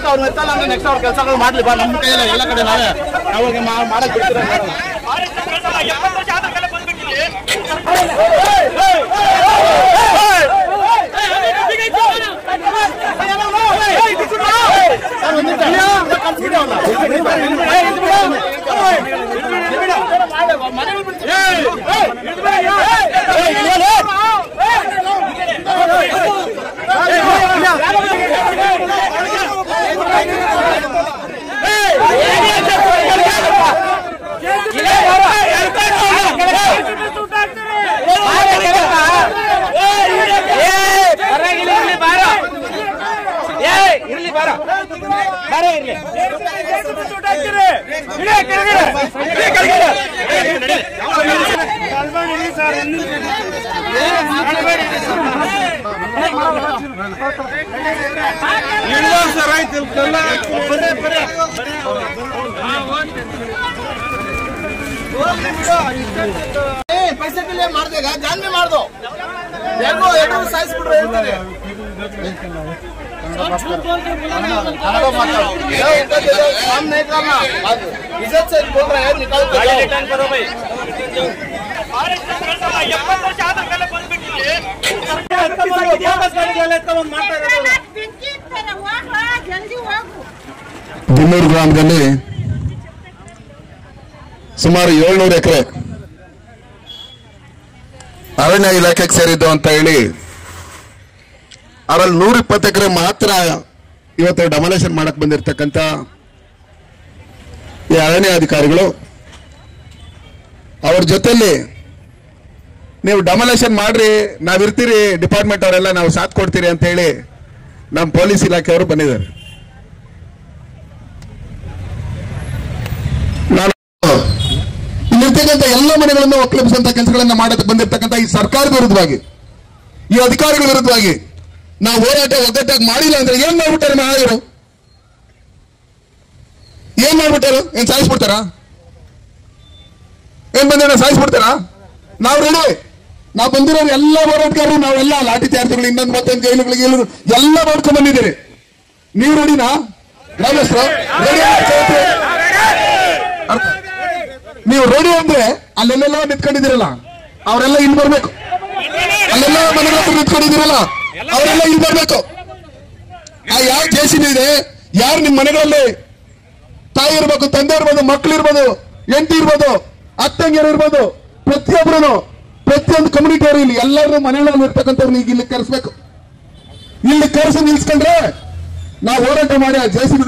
Next ಅವ್ರು ಇರ್ತಲ್ಲ ಅಂದ್ರೆ ನೆಕ್ಸ್ಟ್ ಅವ್ರ ಕೆಲಸಗಳು ಮಾಡ್ಲಿ ಬಾ. ನಮ್ಮ ಕೈಯಲ್ಲ ಎಲ್ಲ ಕಡೆ ನಾವೇ ಅವ್ರಿಗೆ ಮಾಡಕ್ ಬಿಡ್ತೀರ. पैसे के लिए मार देगा, जान में मार दो, साइज काम नहीं करना, इज्जत से बोल रहे हैं, निकाल रिटर्न करो भाई। ದಿನ್ನೂರು ಗ್ರಾಮದಲ್ಲಿ ಸುಮಾರು 700 ಎಕರೆ ಅರಣ್ಯ ಇಲಾಖೆಗೆ ಸೇರಿದ್ದು ಅಂತ ಹೇಳಿ ಅದರಲ್ಲಿ 120 ಎಕರೆ ಮಾತ್ರ ಇವತ್ತು ಡಮಲೇಷನ್ ಮಾಡಕ್ ಬಂದಿರತಕ್ಕಂತ ಈ ಅರಣ್ಯ ಅಧಿಕಾರಿಗಳು ಅವ್ರ ಜೊತೆಲಿ ನೀವು ಡಮಲೇಷನ್ ಮಾಡ್ರಿ, ನಾವಿರ್ತೀರಿ, ಡಿಪಾರ್ಟ್ಮೆಂಟ್ ಅವರೆಲ್ಲ ನಾವು ಸಾಥ್ ಕೊಡ್ತೀರಿ ಅಂತ ಹೇಳಿ ನಮ್ಮ ಪೊಲೀಸ್ ಇಲಾಖೆಯವರು ಬಂದಿದ್ದಾರೆ. ಇಲ್ಲಿರ್ತಕ್ಕಂಥ ಎಲ್ಲ ಮನೆಗಳನ್ನು ಒಕ್ಕಲಿಸುವಂತ ಕೆಲಸಗಳನ್ನ ಮಾಡಕ್ಕೆ ಬಂದಿರತಕ್ಕಂಥ ಈ ಸರ್ಕಾರದ ವಿರುದ್ಧವಾಗಿ, ಈ ಅಧಿಕಾರಿಗಳ ವಿರುದ್ಧವಾಗಿ ನಾವು ಹೋರಾಟ ಒಗ್ಗಟ್ಟಾಗಿ ಮಾಡಿಲ್ಲ ಅಂದ್ರೆ ಏನ್ ಮಾಡ್ಬಿಟ್ಟಾರೆ ಮಹಾರಾಜರು? ಏನ್ ಮಾಡ್ಬಿಟ್ಟಾರು? ಏನ್ ಸಾಯಿಸ್ಬಿಡ್ತಾರ? ಏನ್ ಬಂದ ಸಾಯಿಸ್ಬಿಡ್ತಾರ? ನಾವು ರೆಡಿ, ನಾವು ಬಂದಿರೋರು ಎಲ್ಲ ಹೋರಾಟಗಾರರು, ನಾವೆಲ್ಲ ಲಾಠಿ ಚಾರ್ಜ್ಗಳು, ಇನ್ನೊಂದು ಮತ್ತೊಂದು ಜೈಲುಗಳಿಗೆ ಎಲ್ಲ ಮಾಡ್ಕೊಂಡ್ ಬಂದಿದ್ದೀರಿ. ನೀವು ರೆಡಿನಾ? ಗ್ರಾಮಸ್ಥರು ನೀವು ರೆಡಿ ಅಂದ್ರೆ ಅಲ್ಲೆಲ್ಲ ನಿಂತ್ಕೊಂಡಿದ್ದೀರಲ್ಲ ಅವರೆಲ್ಲ ಇಲ್ಲಿ ಬರ್ಬೇಕು. ಅಲ್ಲೆಲ್ಲ ಮನೆಗಳ ಹತ್ರ ನಿಂತ್ಕೊಂಡಿದ್ದೀರಲ್ಲ ಅವರೆಲ್ಲ ಇಲ್ಲಿ ಬರ್ಬೇಕು. ಆ ಯಾವ ಜೆಸಿಬಿ ಇದೆ, ಯಾರು ನಿಮ್ಮ ಮನೆಗಳಲ್ಲಿ ತಾಯಿ ಇರ್ಬೇಕು, ತಂದೆ ಇರ್ಬೋದು, ಮಕ್ಳು ಇರ್ಬೋದು, ಹೆಂಡತಿ ಇರ್ಬೋದು, ಅತ್ತಂಗಿಯರು ಇರ್ಬೋದು, ಪ್ರತಿಯೊಬ್ಬರು ಪ್ರತಿಯೊಂದು ಕಮ್ಯುನಿಟಿ ಅವರು ಇಲ್ಲಿ ಎಲ್ಲರೂ ಮನೆಗಳಲ್ಲಿ ಇರ್ತಕ್ಕಂಥವ್ರು ಈಗ ಇಲ್ಲಿ ಕರೆಸ್ಬೇಕು. ಇಲ್ಲಿ ಕರೆಸಿ ನಿಲ್ಸ್ಕೊಂಡ್ರೆ ನಾವು ಹೋರಾಟ ಮಾಡಿ ಆ ಜೆಸಿಬಿ